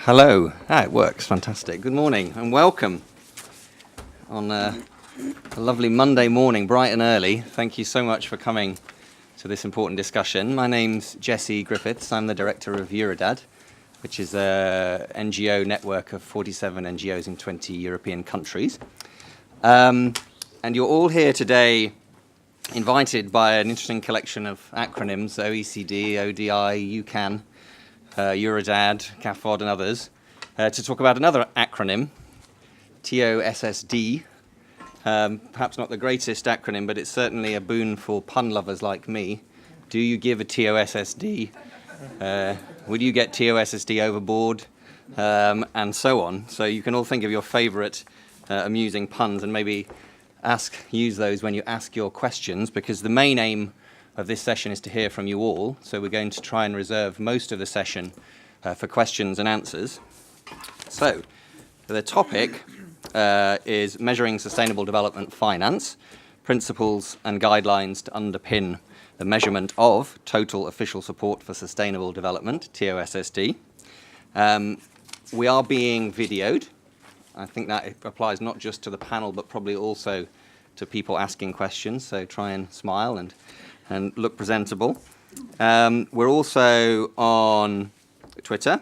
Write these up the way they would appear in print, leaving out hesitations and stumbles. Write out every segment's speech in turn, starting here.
Hello. It works. Fantastic. Good morning and welcome on a lovely Monday morning, bright and early. Thank you so much for coming to this important discussion. My name's Jesse Griffiths. I'm the director of Eurodad, which is a NGO network of 47 NGOs in 20 European countries. And you're all here today invited by an interesting collection of acronyms: OECD, ODI, UCAN, Eurodad, CAFOD and others, to talk about another acronym, TOSSD. Perhaps not the greatest acronym, but it's certainly a boon for pun lovers like me. Do you give a TOSSD? Would you get TOSSD overboard? And so on. So you can all think of your favourite amusing puns and maybe use those when you ask your questions, because the main aim of this session is to hear from you all. So we're going to try and reserve most of the session for questions and answers. So the topic is measuring sustainable development finance, principles and guidelines to underpin the measurement of total official support for sustainable development, TOSSD. We are being videoed. I think that applies not just to the panel, but probably also to people asking questions. So try and smile and look presentable. We're also on Twitter,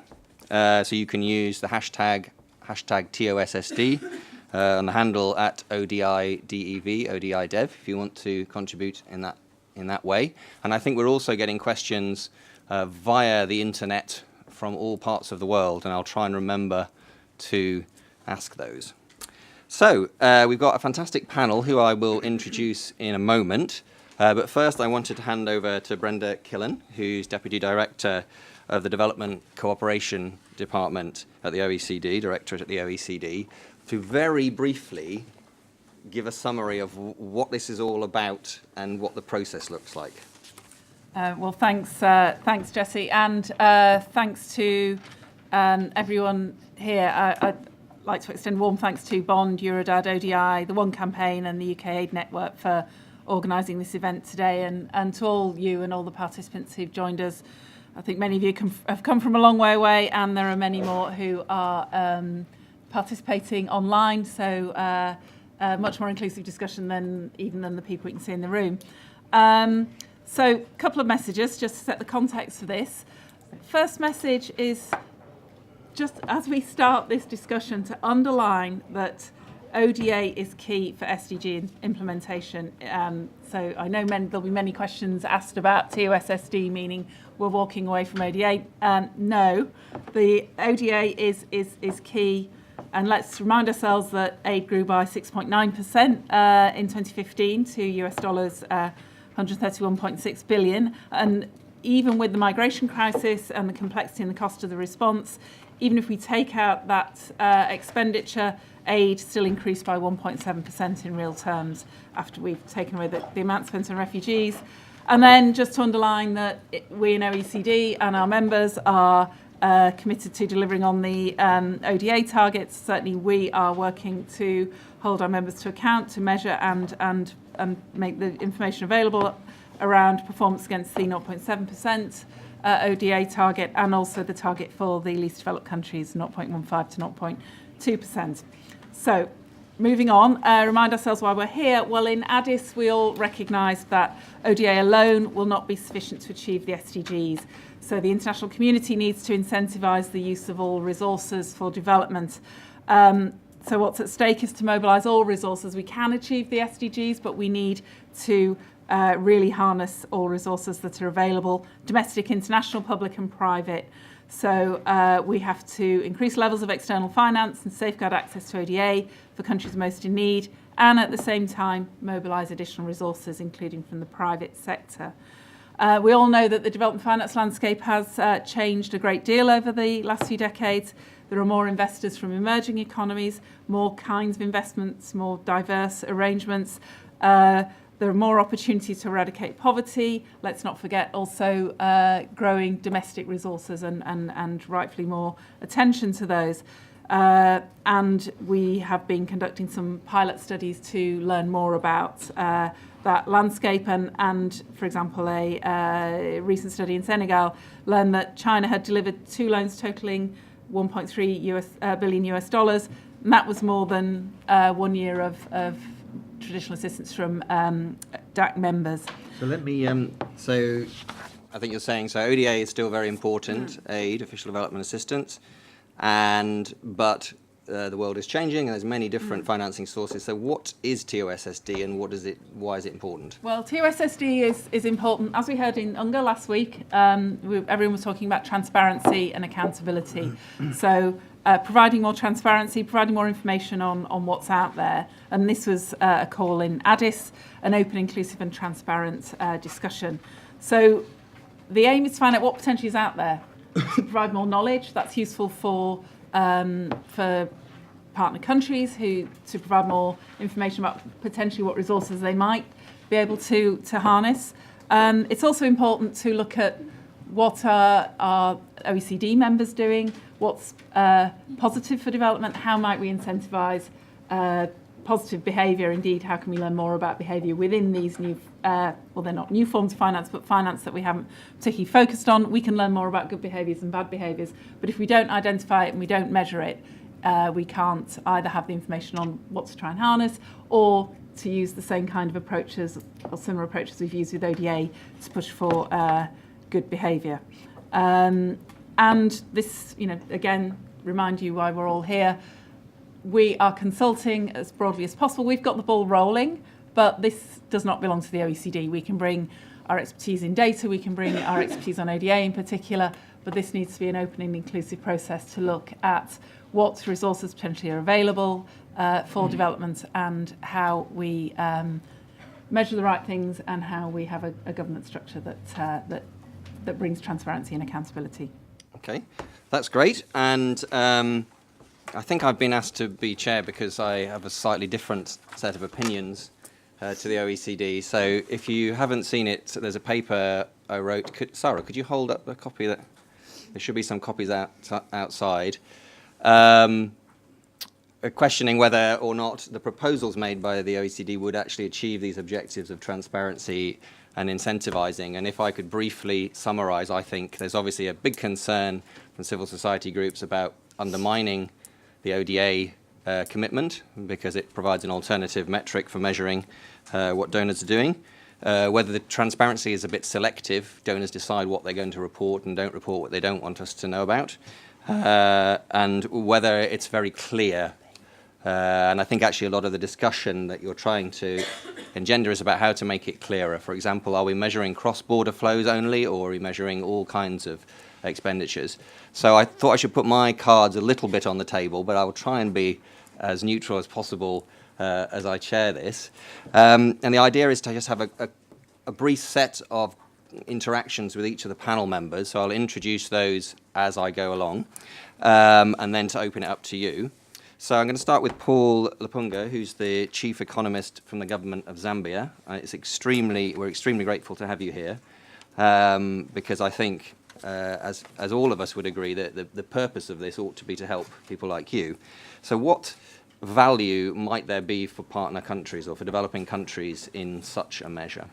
so you can use the hashtag TOSSD on the handle at ODIDEV, ODIDev, if you want to contribute in that way. And I think we're also getting questions via the internet from all parts of the world, and I'll try and remember to ask those. So we've got a fantastic panel who I will introduce in a moment. But first, I wanted to hand over to Brenda Killen, who's Deputy Director of the Development Cooperation Department at the OECD, Directorate at the OECD, to very briefly give a summary of what this is all about and what the process looks like. Well, thanks, Jesse, and thanks to everyone here. I'd like to extend warm thanks to Bond, Eurodad, ODI, the One Campaign, and the UK Aid Network for organising this event today, and to all you and all the participants who've joined us. I think many of you have come from a long way away, and there are many more who are participating online, so much more inclusive discussion than the people we can see in the room. So a couple of messages just to set the context for this. First message is, just as we start this discussion, to underline that ODA is key for SDG implementation. So I know there'll be many questions asked about TOSSD, meaning we're walking away from ODA. No, the ODA is key. And let's remind ourselves that aid grew by 6.9% in 2015 to US dollars 131.6 billion. And even with the migration crisis and the complexity and the cost of the response, even if we take out that expenditure, aid still increased by 1.7% in real terms after we've taken away the amount spent on refugees. And then just to underline that we in OECD and our members are committed to delivering on the ODA targets. Certainly we are working to hold our members to account, to measure and make the information available around performance against the 0.7% ODA target, and also the target for the least developed countries, 0.15 to 0.2%. So, moving on, remind ourselves why we're here. Well, in Addis, we all recognise that ODA alone will not be sufficient to achieve the SDGs. So the international community needs to incentivise the use of all resources for development. So what's at stake is to mobilise all resources. We can achieve the SDGs, but we need to really harness all resources that are available, domestic, international, public and private. So we have to increase levels of external finance and safeguard access to ODA for countries most in need, and at the same time mobilise additional resources, including from the private sector. We all know that the development finance landscape has changed a great deal over the last few decades. There are more investors from emerging economies, more kinds of investments, more diverse arrangements. There are more opportunities to eradicate poverty. Let's not forget also growing domestic resources and rightfully more attention to those. And we have been conducting some pilot studies to learn more about that landscape. And for example, a recent study in Senegal learned that China had delivered 2 loans totaling 1.3 billion US dollars. And that was more than 1 year of traditional assistance from DAC members. So let me, so I think you're saying, so ODA is still very important, aid, official development assistance, but the world is changing and there's many different financing sources. So what is TOSSD and why is it important? Well, TOSSD is important. As we heard in UNGA last week, everyone was talking about transparency and accountability. So providing more transparency, providing more information on what's out there. And this was a call in Addis, an open, inclusive and transparent discussion. So the aim is to find out what potentially is out there, to provide more knowledge. That's useful for partner countries to provide more information about potentially what resources they might be able to harness. It's also important to look at what are our OECD members doing, what's positive for development, how might we incentivise positive behaviour, indeed how can we learn more about behaviour within these new, well they're not new forms of finance, but finance that we haven't particularly focused on. We can learn more about good behaviours and bad behaviours, but if we don't identify it and we don't measure it, we can't either have the information on what to try and harness or to use the same kind of approaches or similar approaches we've used with ODA to push for good behaviour. And this, again, remind you why we're all here. We are consulting as broadly as possible. We've got the ball rolling, but this does not belong to the OECD. We can bring our expertise in data, we can bring our expertise on ODA in particular, but this needs to be an open and inclusive process to look at what resources potentially are available for development and how we measure the right things and how we have a governance structure that brings transparency and accountability. Okay, that's great. And I think I've been asked to be chair because I have a slightly different set of opinions to the OECD. So if you haven't seen it, there's a paper I wrote. Sarah, could you hold up a copy? There should be some copies outside. Questioning whether or not the proposals made by the OECD would actually achieve these objectives of transparency and incentivizing. And if I could briefly summarize, I think there's obviously a big concern from civil society groups about undermining the ODA commitment because it provides an alternative metric for measuring what donors are doing. Whether the transparency is a bit selective, donors decide what they're going to report and don't report what they don't want us to know about, and whether it's very clear. And I think actually a lot of the discussion that you're trying to engender is about how to make it clearer. For example, are we measuring cross-border flows only, or are we measuring all kinds of expenditures? So I thought I should put my cards a little bit on the table, but I will try and be as neutral as possible as I chair this. And the idea is to just have a brief set of interactions with each of the panel members. So I'll introduce those as I go along, and then to open it up to you. So I'm going to start with Paul Lepunga, who's the chief economist from the government of Zambia. We're extremely grateful to have you here, because I think, as all of us would agree, that the purpose of this ought to be to help people like you. So what value might there be for partner countries or for developing countries in such a measure?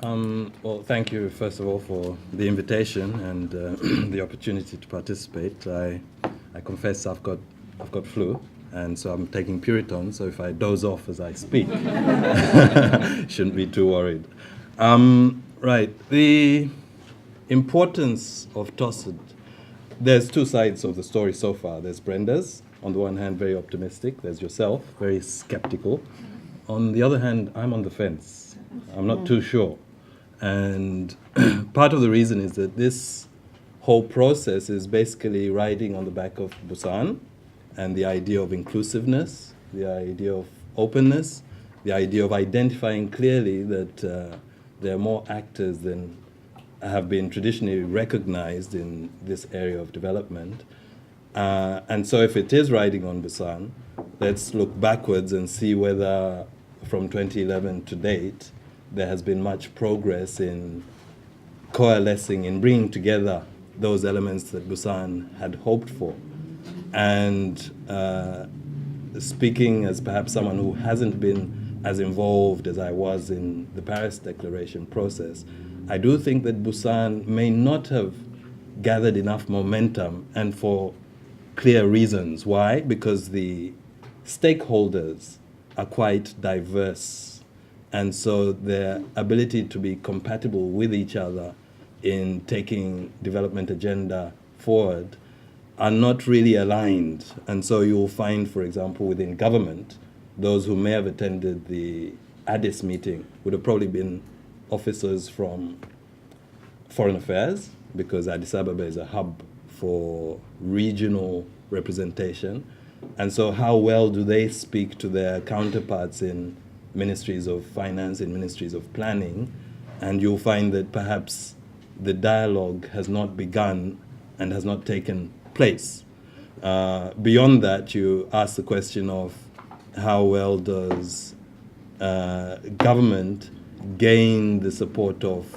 Well, thank you, first of all, for the invitation and the opportunity to participate. I confess I've got flu, and so I'm taking Puriton, so if I doze off as I speak, shouldn't be too worried. Right, the importance of TOSSD, there's two sides of the story so far. There's Brenda's, on the one hand, very optimistic. There's yourself, very skeptical. On the other hand, I'm on the fence. I'm not too sure. And part of the reason is that this whole process is basically riding on the back of Busan and the idea of inclusiveness, the idea of openness, the idea of identifying clearly that there are more actors than have been traditionally recognized in this area of development. And so if it is riding on Busan, let's look backwards and see whether from 2011 to date, there has been much progress in coalescing, in bringing together those elements that Busan had hoped for. And speaking as perhaps someone who hasn't been as involved as I was in the Paris Declaration process, I do think that Busan may not have gathered enough momentum, and for clear reasons. Why? Because the stakeholders are quite diverse, and so their ability to be compatible with each other in taking development agenda forward are not really aligned. And so you'll find, for example, within government, those who may have attended the Addis meeting would have probably been officers from foreign affairs, because Addis Ababa is a hub for regional representation. And so how well do they speak to their counterparts in ministries of finance, in ministries of planning? And you'll find that perhaps the dialogue has not begun and has not taken place. Beyond that, you ask the question of how well does government gain the support of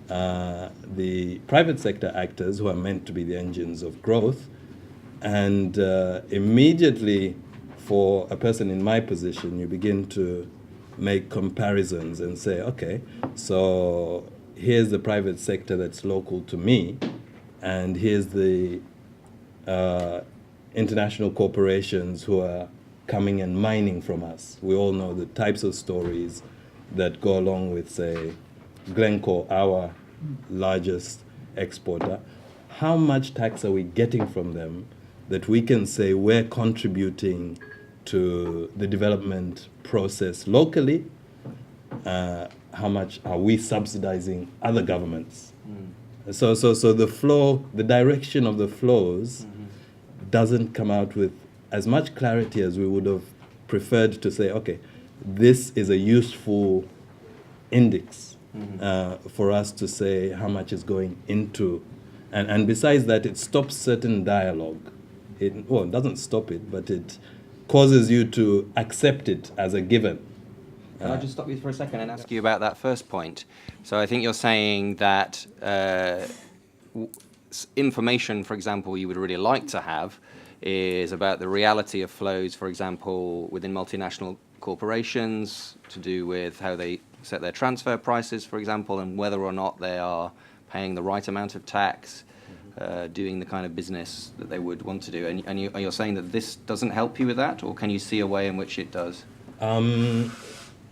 the private sector actors who are meant to be the engines of growth. And immediately, for a person in my position, you begin to make comparisons and say, okay, so here's the private sector that's local to me, and here's the international corporations who are coming and mining from us. We all know the types of stories that go along with, say, Glencore, our largest exporter. How much tax are we getting from them that we can say we're contributing to the development process locally? How much are we subsidizing other governments? So the flow, the direction of the flows doesn't come out with as much clarity as we would have preferred to say, okay, this is a useful index for us to say how much is going into. And besides that, it stops certain dialogue. It doesn't stop it, but it causes you to accept it as a given. Can I just stop you for a second and ask you about that first point? So I think you're saying that information, for example, you would really like to have is about the reality of flows, for example, within multinational corporations, to do with how they set their transfer prices, for example, and whether or not they are paying the right amount of tax, doing the kind of business that they would want to do. And you're saying that this doesn't help you with that, or can you see a way in which it does?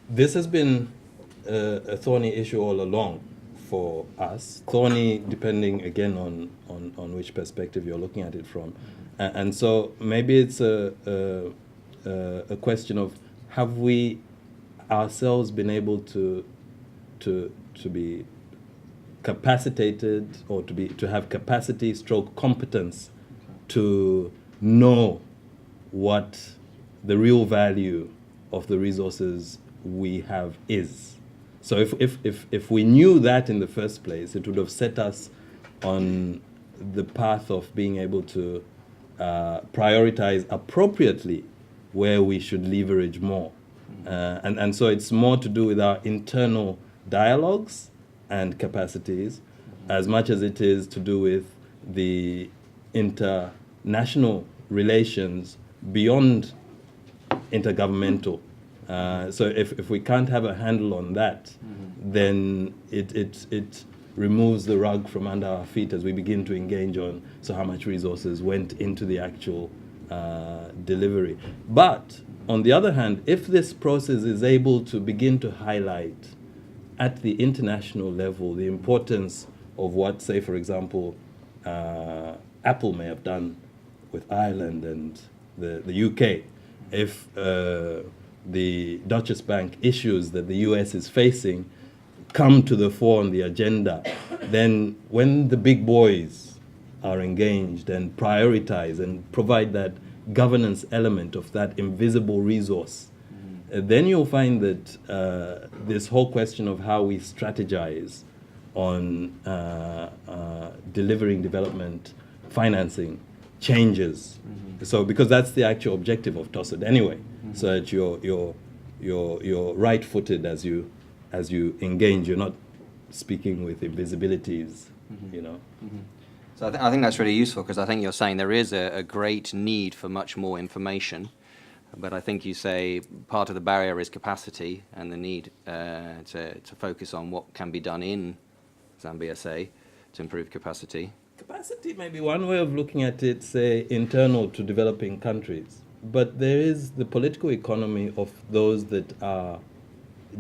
This has been a thorny issue all along for us. Thorny, depending again on which perspective you're looking at it from. And so maybe it's a question of, have we ourselves been able to be capacitated, or to have capacity stroke competence to know what the real value of the resources we have is. So if we knew that in the first place, it would have set us on the path of being able to prioritize appropriately where we should leverage more. And so it's more to do with our internal dialogues and capacities, as much as it is to do with the international relations beyond intergovernmental. So if we can't have a handle on that, then it removes the rug from under our feet as we begin to engage on, so how much resources went into the actual delivery. But on the other hand, if this process is able to begin to highlight at the international level the importance of what, say, for example, Apple may have done with Ireland and the UK, if the Deutsche Bank issues that the US is facing come to the fore on the agenda, then when the big boys are engaged and prioritize and provide that governance element of that invisible resource, then you'll find that this whole question of how we strategize on delivering development financing changes. So because that's the actual objective of TOSID anyway, so that you're right-footed as you engage. You're not speaking with invisibilities, you know. So I think that's really useful, because I think you're saying there is a great need for much more information, but I think you say part of the barrier is capacity and the need to focus on what can be done in Zambia, say, to improve capacity. Capacity may be one way of looking at it, say, internal to developing countries. But there is the political economy of those that are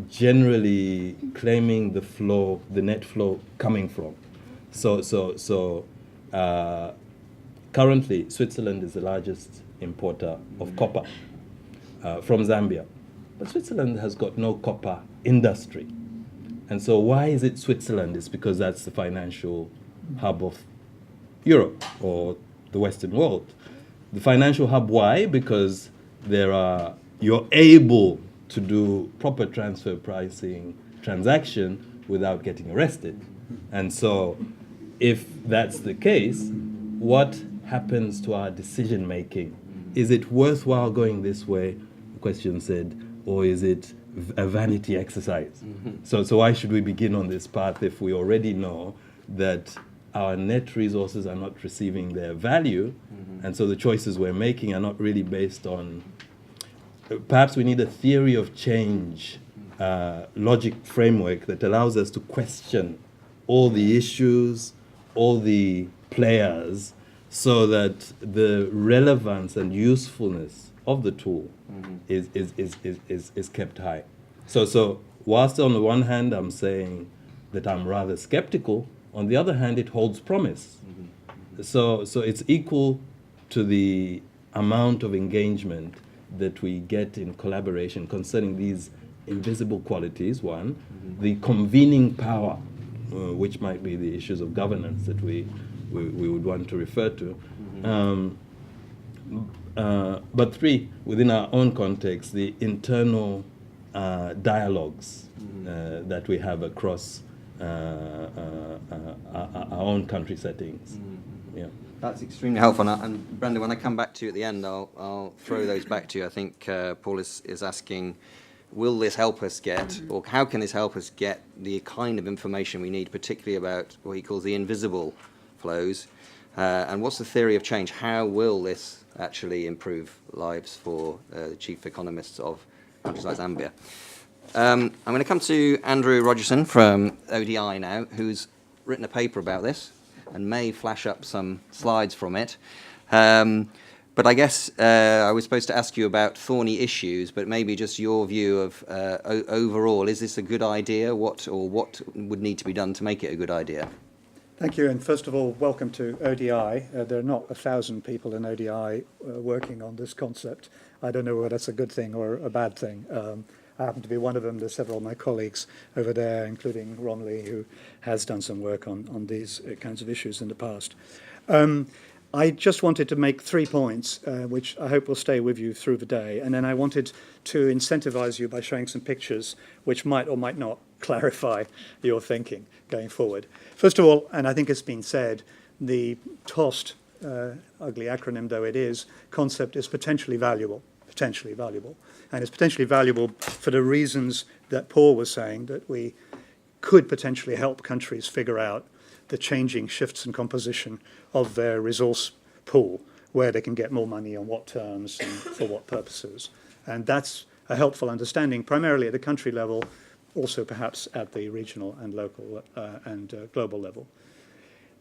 generally claiming the flow, the net flow coming from. Currently, Switzerland is the largest importer of copper from Zambia. But Switzerland has got no copper industry. And so why is it Switzerland? It's because that's the financial hub of Europe or the Western world. The financial hub, why? Because you're able to do proper transfer pricing transaction without getting arrested. And so if that's the case, what happens to our decision making? Is it worthwhile going this way, the question said, or is it a vanity exercise? So why should we begin on this path if we already know that our net resources are not receiving their value, and so the choices we're making are not really based on... Perhaps we need a theory of change, logic framework that allows us to question all the issues, all the players, so that the relevance and usefulness of the tool is kept high. So whilst on the one hand I'm saying that I'm rather skeptical, on the other hand it holds promise. So it's equal to the amount of engagement that we get in collaboration concerning these invisible qualities, one, the convening power, which might be the issues of governance that we would want to refer to. But three, within our own context, the internal dialogues that we have across our own country settings. Yeah. That's extremely helpful. And Brenda, when I come back to you at the end, I'll throw those back to you. I think Paul is asking, will this help us get, or how can this help us get the kind of information we need, particularly about what he calls the invisible flows? And what's the theory of change? How will this actually improve lives for the chief economists of countries like Zambia? I'm going to come to Andrew Rogerson from ODI now, who's written a paper about this and may flash up some slides from it. But I guess I was supposed to ask you about thorny issues, but maybe just your view of overall, is this a good idea? What would need to be done to make it a good idea? Thank you, and first of all, welcome to ODI. There are not 1,000 people in ODI working on this concept. I don't know whether that's a good thing or a bad thing. I happen to be one of them. There's several of my colleagues over there, including Ron Lee, who has done some work on these kinds of issues in the past. I just wanted to make 3 points, which I hope will stay with you through the day, and then I wanted to incentivize you by showing some pictures which might or might not clarify your thinking going forward. First of all, and I think it's been said, the TOST, ugly acronym though it is, concept is potentially valuable. And it's potentially valuable for the reasons that Paul was saying, that we could potentially help countries figure out the changing shifts in composition of their resource pool, where they can get more money on what terms and for what purposes. And that's a helpful understanding, primarily at the country level, also perhaps at the regional and local and global level.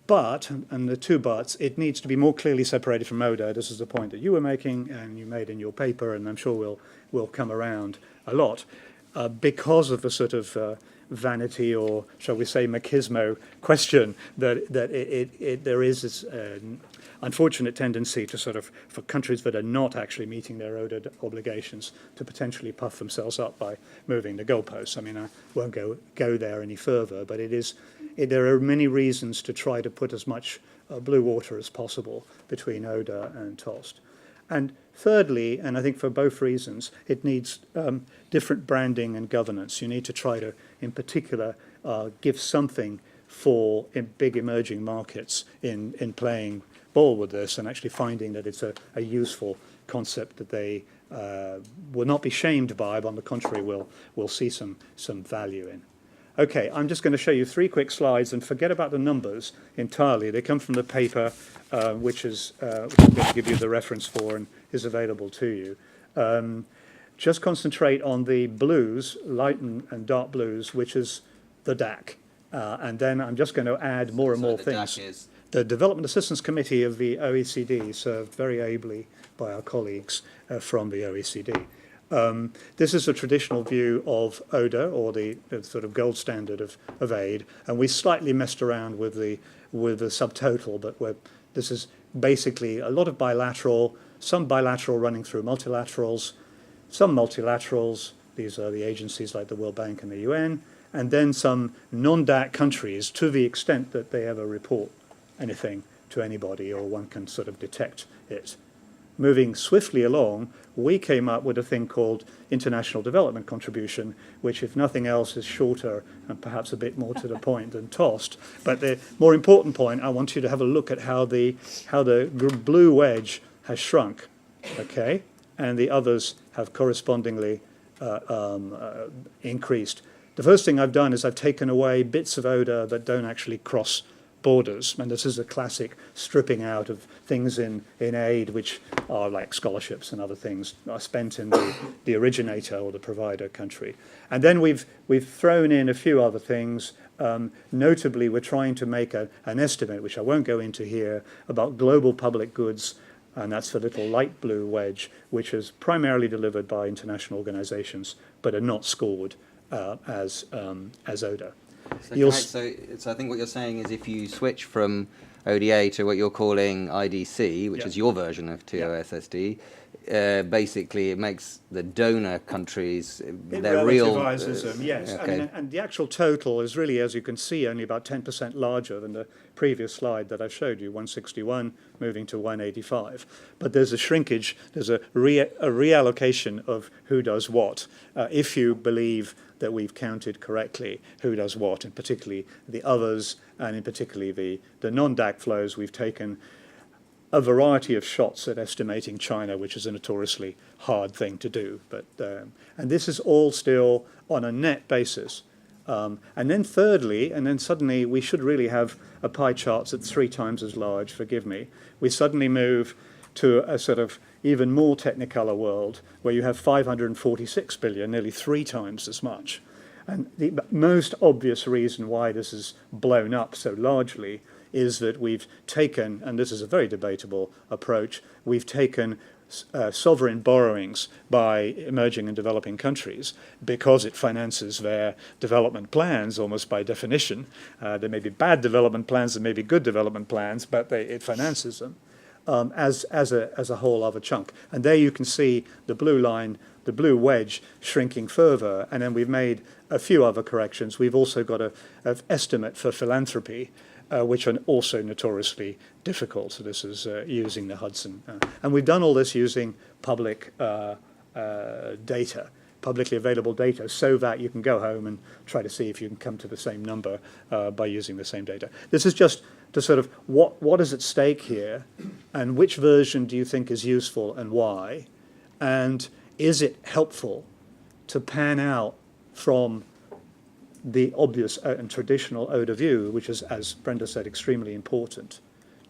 But, and the two buts, it needs to be more clearly separated from ODA. This is the point that you were making and you made in your paper, and I'm sure will come around a lot, because of the sort of vanity, or shall we say machismo question, that there is this unfortunate tendency to sort of, for countries that are not actually meeting their ODA obligations, to potentially puff themselves up by moving the goalposts. I mean, I won't go there any further, but there are many reasons to try to put as much blue water as possible between ODA and TOST. And thirdly, and I think for both reasons, it needs different branding and governance. You need to try to, in particular, give something for big emerging markets in playing ball with this and actually finding that it's a useful concept that they will not be shamed by, but on the contrary will see some value in. Okay, I'm just going to show you 3 quick slides and forget about the numbers entirely. They come from the paper, which I'm going to give you the reference for and is available to you. Just concentrate on the blues, light and dark blues, which is the DAC. And then I'm just going to add more and more things. The Development Assistance Committee of the OECD, served very ably by our colleagues from the OECD. This is a traditional view of ODA, or the sort of gold standard of aid, and we slightly messed around with the subtotal, but this is basically a lot of bilateral, some bilateral running through multilaterals, some multilaterals, these are the agencies like the World Bank and the UN, and then some non-DAC countries to the extent that they ever report anything to anybody or one can sort of detect it. Moving swiftly along, we came up with a thing called international development contribution, which, if nothing else, is shorter and perhaps a bit more to the point than TOST. But the more important point, I want you to have a look at how the blue wedge has shrunk, okay, and the others have correspondingly increased. The first thing I've done is I've taken away bits of ODA that don't actually cross borders, and this is a classic stripping out of things in aid which are like scholarships and other things are spent in the originator or the provider country. And then we've thrown in a few other things. Notably, we're trying to make an estimate, which I won't go into here, about global public goods, and that's the little light blue wedge, which is primarily delivered by international organizations, but are not scored as ODA. So I think what you're saying is if you switch from ODA to what you're calling IDC, which is your version of TOSSD, basically it makes the donor countries their real... It relativizes them, yes. Okay. I mean, and the actual total is really, as you can see, only about 10% larger than the previous slide that I showed you, 161 moving to 185. But there's a shrinkage, there's a reallocation of who does what, if you believe that we've counted correctly who does what, and particularly the others, and in particularly the non-DAC flows. We've taken a variety of shots at estimating China, which is a notoriously hard thing to do. But and this is all still on a net basis. And then thirdly, and then suddenly we should really have a pie chart that's 3 times as large, forgive me. We suddenly move to a sort of even more technicolor world where you have 546 billion, nearly 3 times as much. And the most obvious reason why this is blown up so largely is that we've taken, and this is a very debatable approach, we've taken sovereign borrowings by emerging and developing countries because it finances their development plans almost by definition. There may be bad development plans, there may be good development plans, but it finances them. As a whole other chunk. And there you can see the blue line, the blue wedge shrinking further, and then we've made a few other corrections. We've also got an estimate for philanthropy, which are also notoriously difficult. So this is using the Hudson. And we've done all this using public data, publicly available data, so that you can go home and try to see if you can come to the same number by using the same data. This is just to sort of what is at stake here, and which version do you think is useful and why, and is it helpful to pan out from the obvious and traditional ODA view, which is, as Brenda said, extremely important,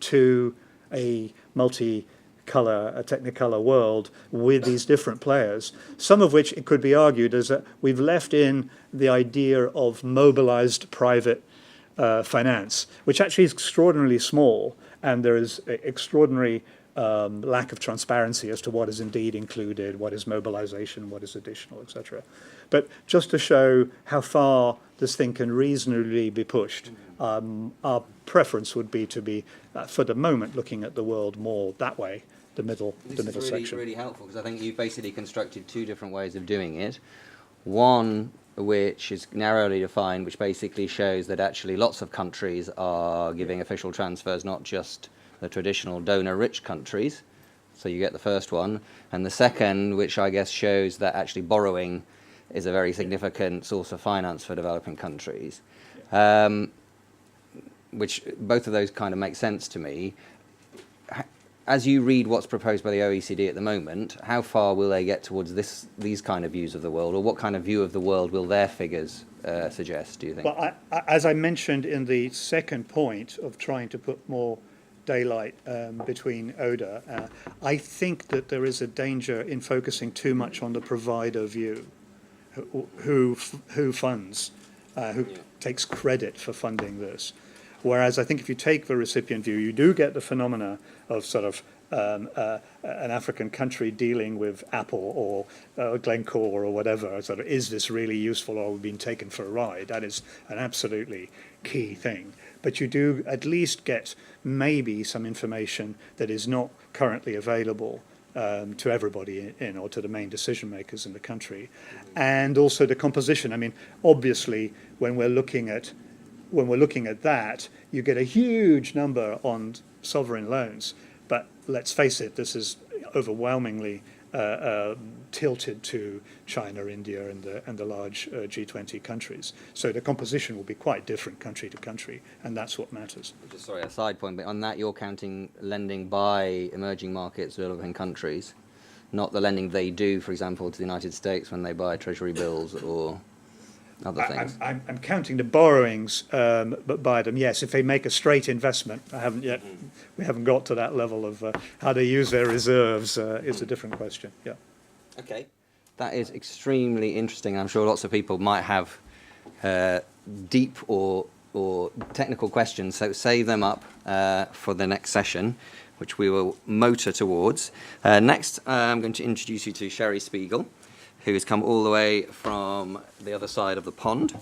to a multi-colour, a technicolor world with these different players, some of which it could be argued is that we've left in the idea of mobilized private finance, which actually is extraordinarily small, and there is extraordinary lack of transparency as to what is indeed included, what is mobilization, what is additional, etc. But just to show how far this thing can reasonably be pushed, our preference would be to be, for the moment, looking at the world more that way, the middle section. This is really helpful, because I think you've basically constructed 2 different ways of doing it. One which is narrowly defined, which basically shows that actually lots of countries are giving official transfers, not just the traditional donor-rich countries. So you get the first one. And the second, which I guess shows that actually borrowing is a very significant source of finance for developing countries. Which both of those kind of make sense to me. As you read what's proposed by the OECD at the moment, how far will they get towards these kind of views of the world, or what kind of view of the world will their figures suggest, do you think? Well, as I mentioned in the second point of trying to put more daylight between ODA, I think that there is a danger in focusing too much on the provider view, who funds, who takes credit for funding this. Whereas I think if you take the recipient view, you do get the phenomena of sort of an African country dealing with Apple or Glencore or whatever. Sort of, is this really useful, or are we being taken for a ride? That is an absolutely key thing. But you do at least get maybe some information that is not currently available to everybody or to the main decision makers in the country, and also the composition. I mean, obviously, when we're looking at that, you get a huge number on sovereign loans. But let's face it, this is overwhelmingly tilted to China, India, and the large G20 countries. So the composition will be quite different country to country, and that's what matters. Just, sorry, a side point, but on that you're counting lending by emerging markets, developing countries, not the lending they do, for example, to the United States when they buy treasury bills or other things. I'm counting the borrowings, but by them, yes. If they make a straight investment, we haven't got to that level of how they use their reserves. Is a different question. Yeah. Okay, that is extremely interesting. I'm sure lots of people might have deep or technical questions, so save them up for the next session, which we will motor towards. Next, I'm going to introduce you to Sherry Spiegel, who has come all the way from the other side of the pond.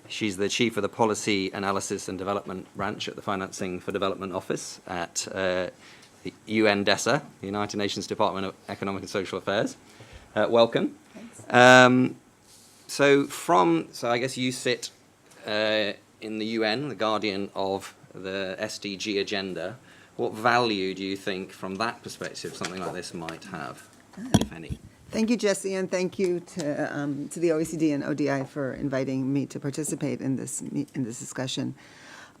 She's the Chief of the Policy Analysis and Development Branch at the Financing for Development Office at the UNDESA, the United Nations Department of Economic and Social Affairs. Welcome. Thanks. So I guess you sit in the UN, the guardian of the SDG agenda. What value do you think from that perspective something like this might have, if any? Thank you, Jesse, and thank you to the OECD and ODI for inviting me to participate in this discussion.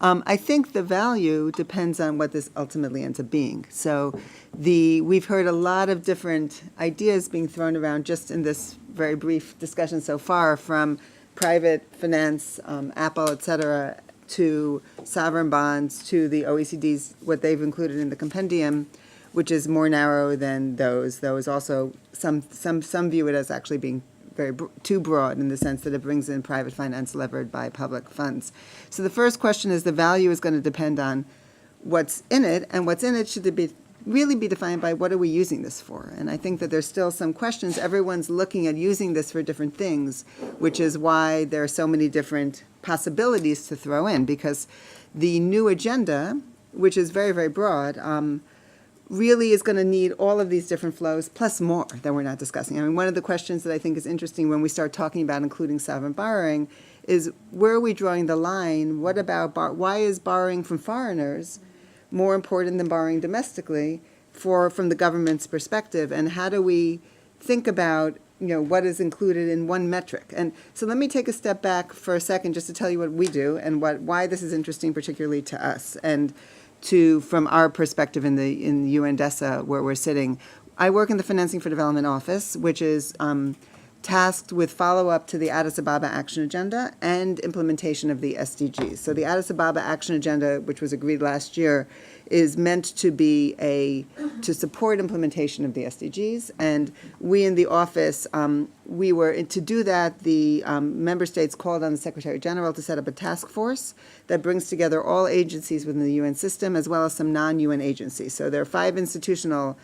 I think the value depends on what this ultimately ends up being. So we've heard a lot of different ideas being thrown around just in this very brief discussion so far, from private finance, Apple, et cetera, to sovereign bonds, to the OECD's, what they've included in the compendium, which is more narrow than those. Those also, some view it as actually being too broad in the sense that it brings in private finance levered by public funds. So the first question is, the value is going to depend on what's in it, and what's in it should really be defined by what are we using this for. And I think that there's still some questions. Everyone's looking at using this for different things, which is why there are so many different possibilities to throw in, because the new agenda, which is very, very broad, really is going to need all of these different flows, plus more that we're not discussing. I mean, one of the questions that I think is interesting when we start talking about including sovereign borrowing is, where are we drawing the line? What about why is borrowing from foreigners more important than borrowing domestically from the government's perspective? And how do we think about what is included in one metric? And so let me take a step back for a second just to tell you what we do and why this is interesting particularly to us. And from our perspective in the UNDESA, where we're sitting, I work in the Financing for Development Office, which is tasked with follow-up to the Addis Ababa Action Agenda and implementation of the SDGs. So the Addis Ababa Action Agenda, which was agreed last year, is meant to be to support implementation of the SDGs. And we in the office, to do that, the member states called on the Secretary General to set up a task force that brings together all agencies within the UN system, as well as some non-UN agencies. So there are 5 institutional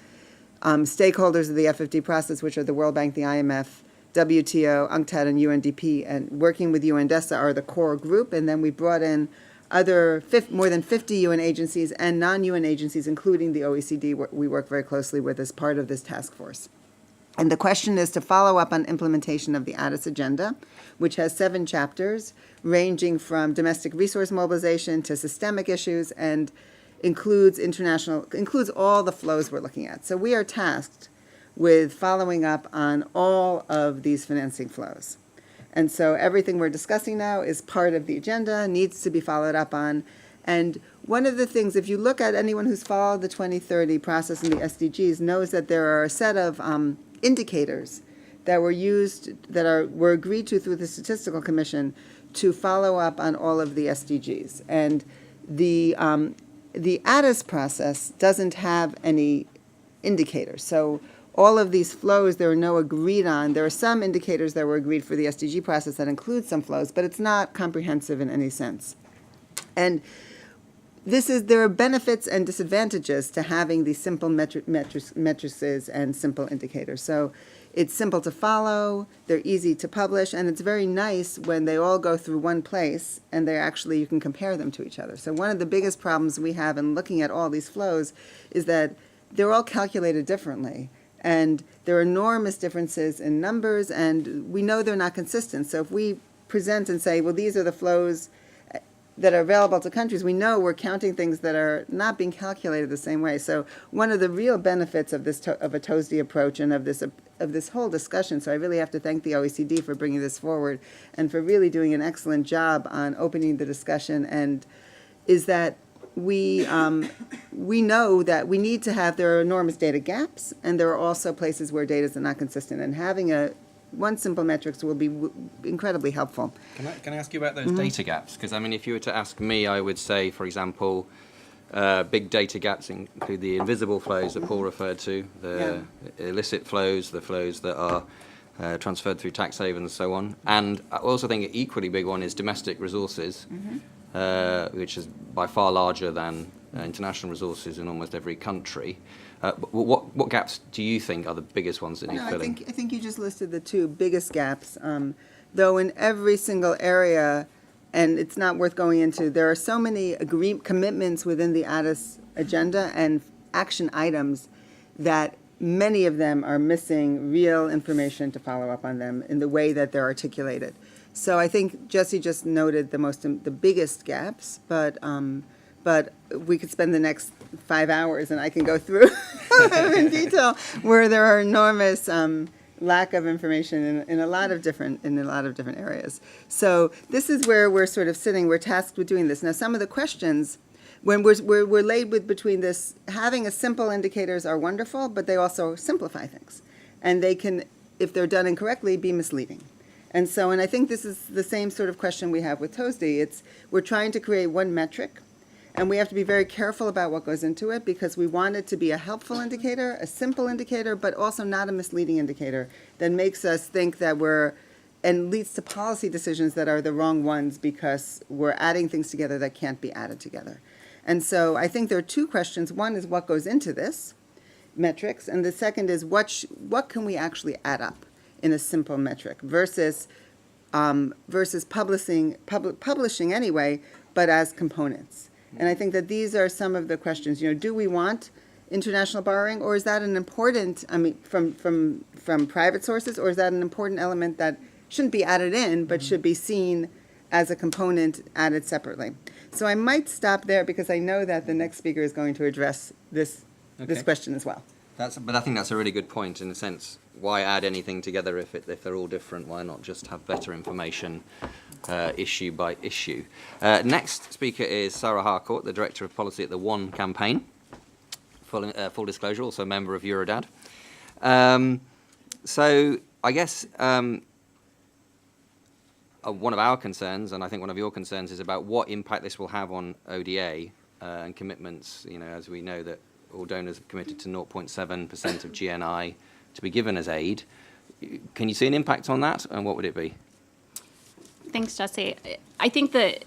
stakeholders of the FFD process, which are the World Bank, the IMF, WTO, UNCTAD, and UNDP, and working with UNDESA are the core group. And then we brought in more than 50 UN agencies and non-UN agencies, including the OECD, we work very closely with as part of this task force. And the question is to follow up on implementation of the Addis Agenda, which has 7 chapters, ranging from domestic resource mobilization to systemic issues, and includes all the flows we're looking at. So we are tasked with following up on all of these financing flows. And so everything we're discussing now is part of the agenda, needs to be followed up on. And one of the things, if you look at anyone who's followed the 2030 process and the SDGs, knows that there are a set of indicators that were agreed to through the Statistical Commission to follow up on all of the SDGs. And the Addis process doesn't have any indicators. So all of these flows, there are no agreed on. There are some indicators that were agreed for the SDG process that include some flows, but it's not comprehensive in any sense. And there are benefits and disadvantages to having these simple matrices and simple indicators. So it's simple to follow, they're easy to publish, and it's very nice when they all go through one place and you can compare them to each other. So one of the biggest problems we have in looking at all these flows is that they're all calculated differently. And there are enormous differences in numbers, and we know they're not consistent. So if we present and say, well, these are the flows that are available to countries, we know we're counting things that are not being calculated the same way. So one of the real benefits of this of a TOSD approach and of this whole discussion, so I really have to thank the OECD for bringing this forward and for really doing an excellent job on opening the discussion, and is that we know that we need to have, there are enormous data gaps, and there are also places where data is not consistent, and having one simple metrics will be incredibly helpful. Can I ask you about those data gaps? Because, I mean, if you were to ask me, I would say, for example, big data gaps include the invisible flows that Paul referred to, the illicit flows, the flows that are transferred through tax havens and so on. And I also think an equally big one is domestic resources, which is by far larger than international resources in almost every country. What gaps do you think are the biggest ones that need filling? I think you just listed the two biggest gaps, though in every single area, and it's not worth going into, there are so many commitments within the Addis agenda and action items that many of them are missing real information to follow up on them in the way that they're articulated. So I think Jesse just noted the biggest gaps, but we could spend the next 5 hours and I can go through in detail where there are enormous lack of information in a lot of different areas. So this is where we're sort of sitting. We're tasked with doing this. Now, some of the questions, when we're laid with between this, having a simple indicators are wonderful, but they also simplify things, and they can, if they're done incorrectly, be misleading. And I think this is the same sort of question we have with TOSD. We're trying to create one metric, and we have to be very careful about what goes into it because we want it to be a helpful indicator, a simple indicator, but also not a misleading indicator that makes us think that and leads to policy decisions that are the wrong ones because we're adding things together that can't be added together. And so I think there are two questions. One is what goes into this metrics, and the second is what can we actually add up in a simple metric versus publishing anyway, but as components. And I think that these are some of the questions. Do we want international borrowing, or is that an important, from private sources, or is that an important element that shouldn't be added in, but should be seen as a component added separately? So I might stop there because I know that the next speaker is going to address this question as well. But I think that's a really good point in a sense. Why add anything together if they're all different? Why not just have better information issue by issue? Next speaker is Sarah Harcourt, the Director of Policy at the One campaign. Full disclosure, also a member of Eurodad. So I guess one of our concerns, and I think one of your concerns, is about what impact this will have on ODA and commitments. As we know that all donors have committed to 0.7% of GNI to be given as aid. Can you see an impact on that, and what would it be? Thanks, Jesse. I think that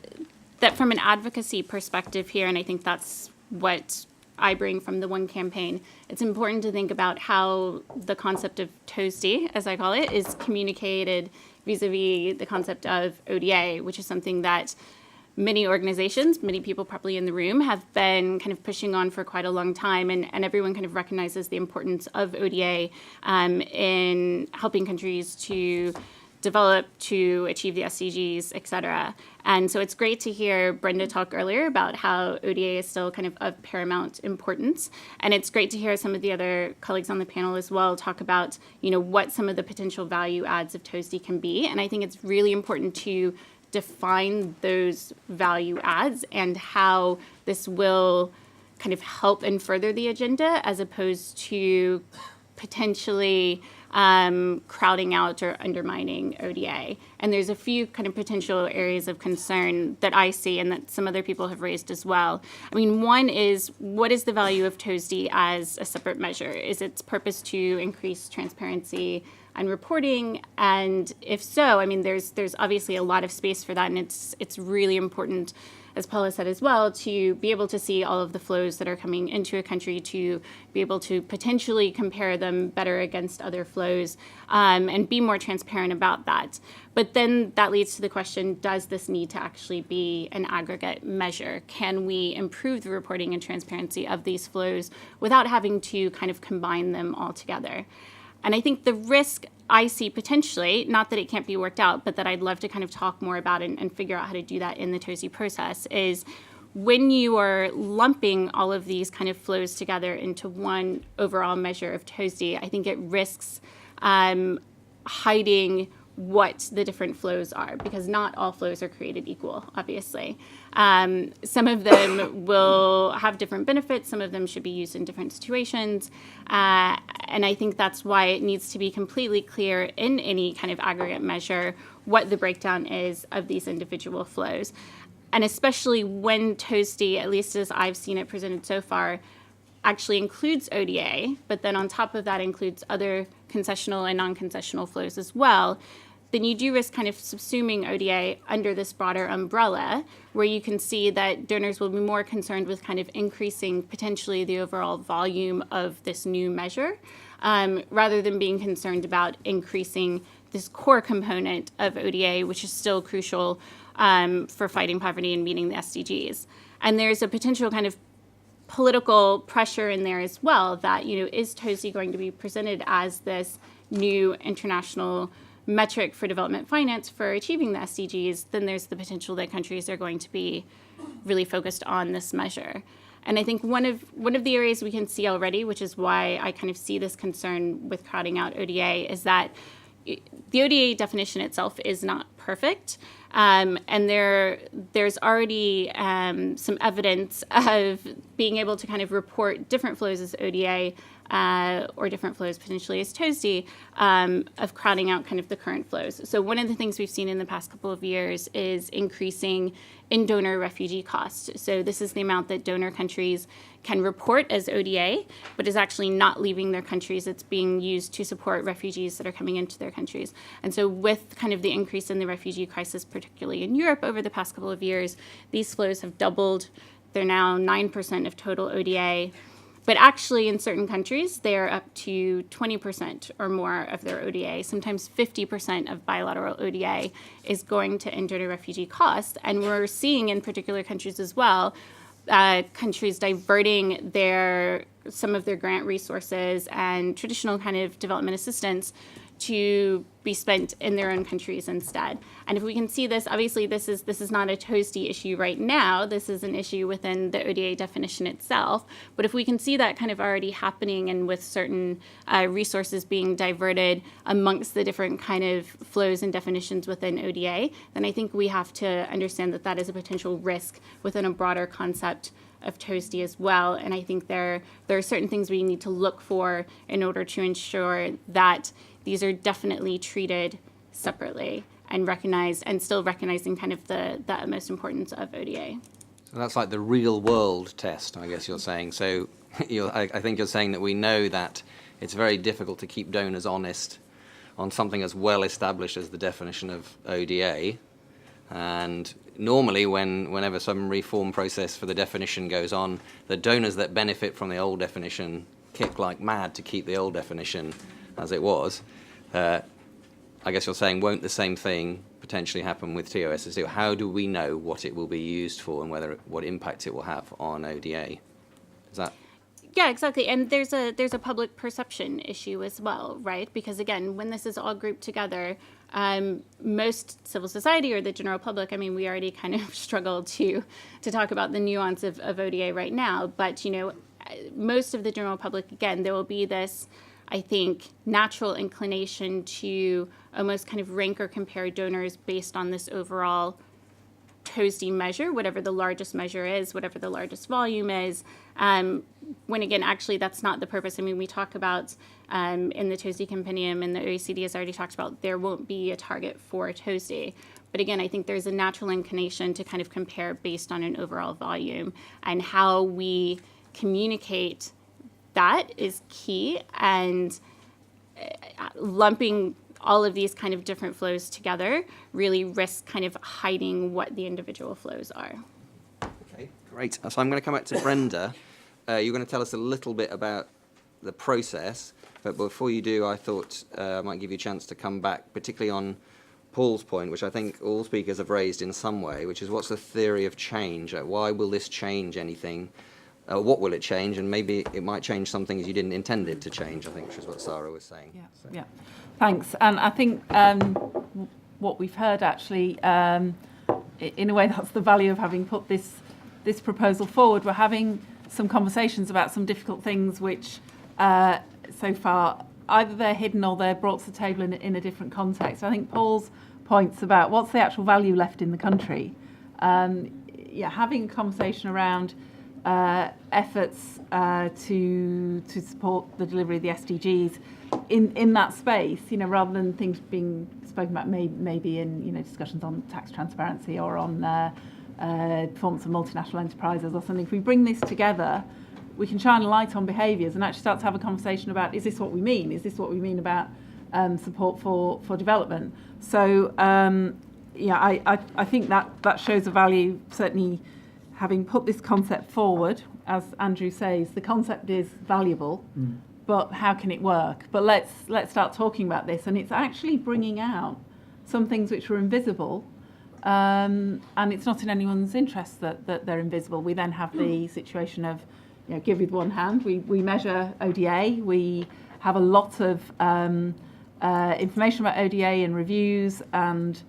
from an advocacy perspective here, and I think that's what I bring from the One campaign, it's important to think about how the concept of TOSD, as I call it, is communicated vis-a-vis the concept of ODA, which is something that many organizations, many people probably in the room, have been kind of pushing on for quite a long time, and everyone kind of recognizes the importance of ODA in helping countries to develop, to achieve the SDGs, et cetera. And so it's great to hear Brenda talk earlier about how ODA is still kind of paramount importance. And it's great to hear some of the other colleagues on the panel as well talk about, what some of the potential value adds of TOSD can be. And I think it's really important to define those value adds and how this will kind of help and further the agenda as opposed to potentially crowding out or undermining ODA. And there's a few kind of potential areas of concern that I see and that some other people have raised as well. One is, what is the value of TOSD as a separate measure? Is its purpose to increase transparency and reporting? And if so, there's obviously a lot of space for that, and it's really important as Paula said as well, to be able to see all of the flows that are coming into a country, to be able to potentially compare them better against other flows, and be more transparent about that. But then that leads to the question, does this need to actually be an aggregate measure? Can we improve the reporting and transparency of these flows without having to kind of combine them all together? And I think the risk I see potentially, not that it can't be worked out, but that I'd love to kind of talk more about and figure out how to do that in the TOSI process, is when you are lumping all of these kind of flows together into one overall measure of TOSI, I think it risks hiding what the different flows are, because not all flows are created equal, obviously. Some of them will have different benefits, some of them should be used in different situations, and I think that's why it needs to be completely clear in any kind of aggregate measure what the breakdown is of these individual flows. And especially when TOSI, at least as I've seen it presented so far, actually includes ODA, but then on top of that includes other concessional and non-concessional flows as well, then you do risk kind of subsuming ODA under this broader umbrella, where you can see that donors will be more concerned with kind of increasing potentially the overall volume of this new measure, rather than being concerned about increasing this core component of ODA, which is still crucial for fighting poverty and meeting the SDGs. And there's a potential kind of political pressure in there as well that, is TOSI going to be presented as this new international metric for development finance for achieving the SDGs, then there's the potential that countries are going to be really focused on this measure. And I think one of the areas we can see already, which is why I kind of see this concern with crowding out ODA, is that the ODA definition itself is not perfect. And there's already some evidence of being able to kind of report different flows as ODA or different flows potentially as TOSI, of crowding out kind of the current flows. So one of the things we've seen in the past couple of years is increasing in-donor refugee costs. So this is the amount that donor countries can report as ODA, but is actually not leaving their countries. It's being used to support refugees that are coming into their countries. And so with kind of the increase in the refugee crisis, particularly in Europe over the past couple of years, these flows have doubled. They're now 9% of total ODA. But actually, in certain countries, they are up to 20% or more of their ODA. Sometimes 50% of bilateral ODA is going to in-donor refugee costs. And we're seeing in particular countries as well, countries diverting some of their grant resources and traditional kind of development assistance to be spent in their own countries instead. And if we can see this, obviously this is not a TOSI issue right now. This is an issue within the ODA definition itself. But if we can see that kind of already happening and with certain resources being diverted amongst the different kind of flows and definitions within ODA, then I think we have to understand that that is a potential risk within a broader concept of TOSI as well. And I think there are certain things we need to look for in order to ensure that these are definitely treated separately and recognized, and still recognizing kind of the utmost importance of ODA. So that's like the real world test, I guess you're saying. So I think you're saying that we know that it's very difficult to keep donors honest on something as well established as the definition of ODA. And normally whenever some reform process for the definition goes on, the donors that benefit from the old definition kick like mad to keep the old definition as it was. I guess you're saying, won't the same thing potentially happen with TOSSD? How do we know what it will be used for and what impact it will have on ODA? Is that? Yeah, exactly. And there's a public perception issue as well, right? Because again, when this is all grouped together, most civil society or the general public, I mean, we already kind of struggle to talk about the nuance of ODA right now, but most of the general public, again, there will be this, I think, natural inclination to almost kind of rank or compare donors based on this overall TOSI measure, whatever the largest measure is, whatever the largest volume is, when again, actually, that's not the purpose. I mean, we talk about in the TOSI compendium, and the OECD has already talked about there won't be a target for TOSI. But again, I think there's a natural inclination to kind of compare based on an overall volume, and how we communicate that is key, and lumping all of these kind of different flows together really risks kind of hiding what the individual flows are. Great. So I'm going to come back to Brenda. You're going to tell us a little bit about the process, but before you do, I thought I might give you a chance to come back, particularly on Paul's point, which I think all speakers have raised in some way, which is what's the theory of change? Why will this change anything? What will it change? And maybe it might change some things you didn't intend it to change, I think, which is what Sarah was saying. Yeah, So. yeah. Thanks. And I think what we've heard actually, in a way, that's the value of having put this proposal forward. We're having some conversations about some difficult things which so far either they're hidden or they're brought to the table in a different context. I think Paul's points about what's the actual value left in the country, having a conversation around efforts to support the delivery of the SDGs in that space, rather than things being spoken about maybe in discussions on tax transparency or on performance of multinational enterprises or something. If we bring this together, we can shine a light on behaviours and actually start to have a conversation about, is this what we mean? Is this what we mean about support for development? So, I think that shows a value, certainly having put this concept forward. As Andrew says, the concept is valuable, but how can it work? But let's start talking about this. And it's actually bringing out some things which were invisible, and it's not in anyone's interest that they're invisible. We then have the situation of, give with one hand. We measure ODA. We have a lot of information about ODA and reviews, and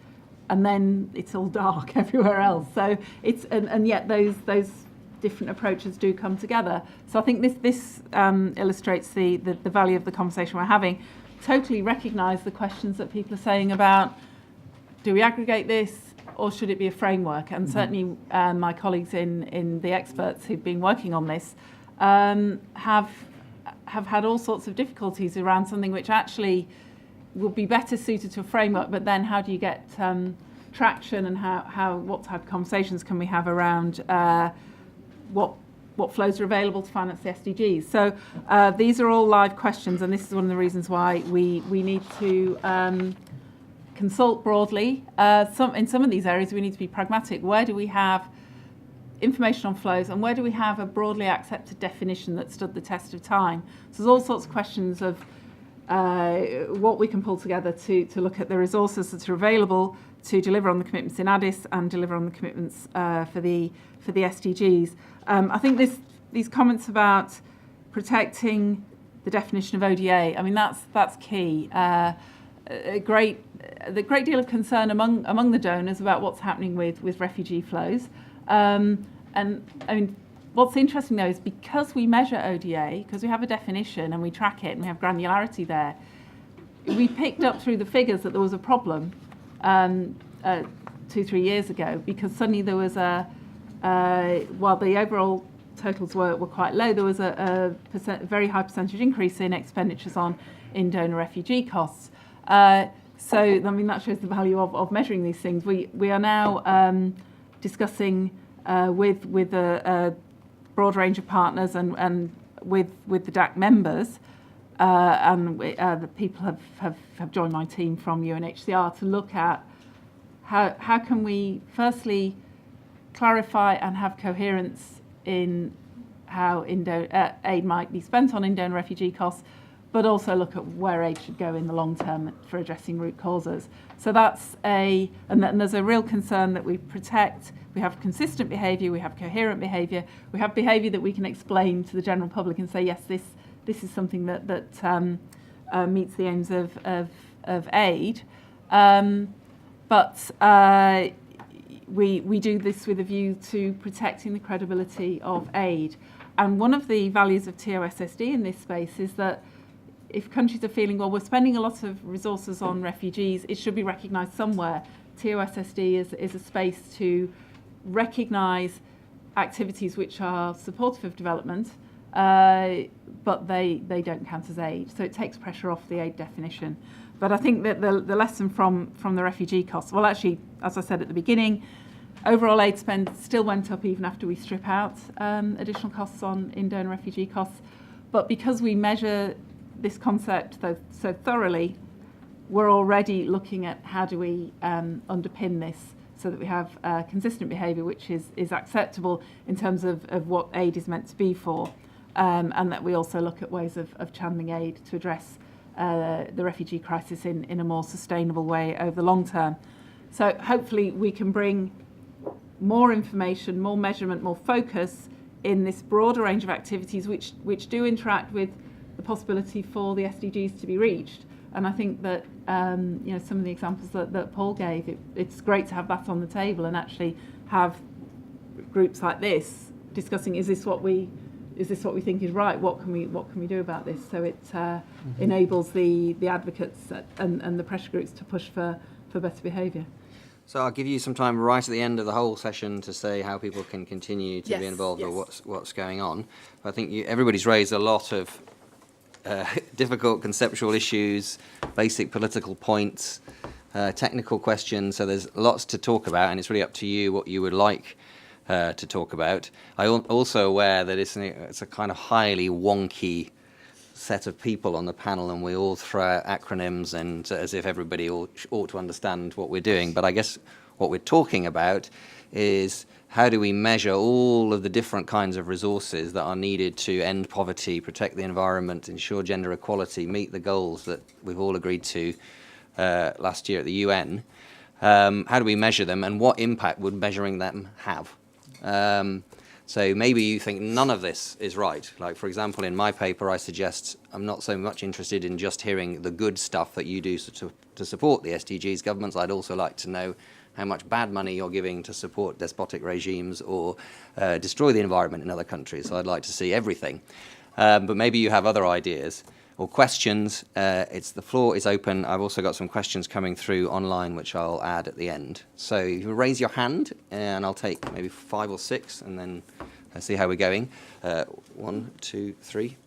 then it's all dark everywhere else. So it's and yet those different approaches do come together. So I think this illustrates the value of the conversation we're having. Totally recognise the questions that people are saying about, do we aggregate this or should it be a framework? And certainly my colleagues in the experts who've been working on this have had all sorts of difficulties around something which actually will be better suited to a framework, but then how do you get traction, and what type of conversations can we have around what flows are available to finance the SDGs? So these are all live questions, and this is one of the reasons why we need to consult broadly. In some of these areas, we need to be pragmatic. Where do we have information on flows, and where do we have a broadly accepted definition that stood the test of time? So there's all sorts of questions of what we can pull together to look at the resources that are available to deliver on the commitments in Addis and deliver on the commitments for the SDGs. I think these comments about protecting the definition of ODA, I mean, that's key. The great deal of concern among the donors about what's happening with refugee flows. And I mean, what's interesting though is because we measure ODA, because we have a definition and we track it and we have granularity there, we picked up through the figures that there was a problem 2-3 years ago, because suddenly there was while the overall totals were quite low, there was a very high percentage increase in expenditures in donor refugee costs. So I mean, that shows the value of measuring these things. We are now discussing with a broad range of partners and with the DAC members, and the people have joined my team from UNHCR to look at how can we firstly clarify and have coherence in how aid might be spent on in-donor refugee costs, but also look at where aid should go in the long term for addressing root causes. So and there's a real concern that we protect. We have consistent behaviour, we have coherent behaviour, we have behaviour that we can explain to the general public and say, yes, this is something that meets the aims of aid. But we do this with a view to protecting the credibility of aid. And one of the values of TOSSD in this space is that if countries are feeling, well, we're spending a lot of resources on refugees, it should be recognised somewhere. TOSSD is a space to recognise activities which are supportive of development, but they don't count as aid. So it takes pressure off the aid definition. But I think that the lesson from the refugee costs, well, actually, as I said at the beginning, overall aid spend still went up even after we strip out additional costs in donor refugee costs. But because we measure this concept so thoroughly, we're already looking at how do we underpin this so that we have consistent behaviour which is acceptable in terms of what aid is meant to be for, and that we also look at ways of channeling aid to address the refugee crisis in a more sustainable way over the long term. So hopefully we can bring more information, more measurement, more focus in this broader range of activities which do interact with the possibility for the SDGs to be reached. And I think that some of the examples that Paul gave, it's great to have that on the table and actually have groups like this discussing, is this what we think is right? What can we do about this? So it enables the advocates and the pressure groups to push for better behaviour. So I'll give you some time right at the end of the whole session to say how people can continue to be involved or what's going on. I think everybody's raised a lot of difficult conceptual issues, basic political points, technical questions. So there's lots to talk about, and it's really up to you what you would like to talk about. I'm also aware that it's a kind of highly wonky set of people on the panel, and we all throw out acronyms and as if everybody ought to understand what we're doing. But I guess what we're talking about is how do we measure all of the different kinds of resources that are needed to end poverty, protect the environment, ensure gender equality, meet the goals that we've all agreed to last year at the UN. How do we measure them, and what impact would measuring them have? So maybe you think none of this is right. Like, for example, in my paper, I suggest I'm not so much interested in just hearing the good stuff that you do to support the SDGs governments. I'd also like to know how much bad money you're giving to support despotic regimes or destroy the environment in other countries. So I'd like to see everything. But maybe you have other ideas or questions. The floor is open. I've also got some questions coming through online, which I'll add at the end. So you raise your hand, and I'll take maybe 5 or 6, and then see how we're going. 1, 2, 3.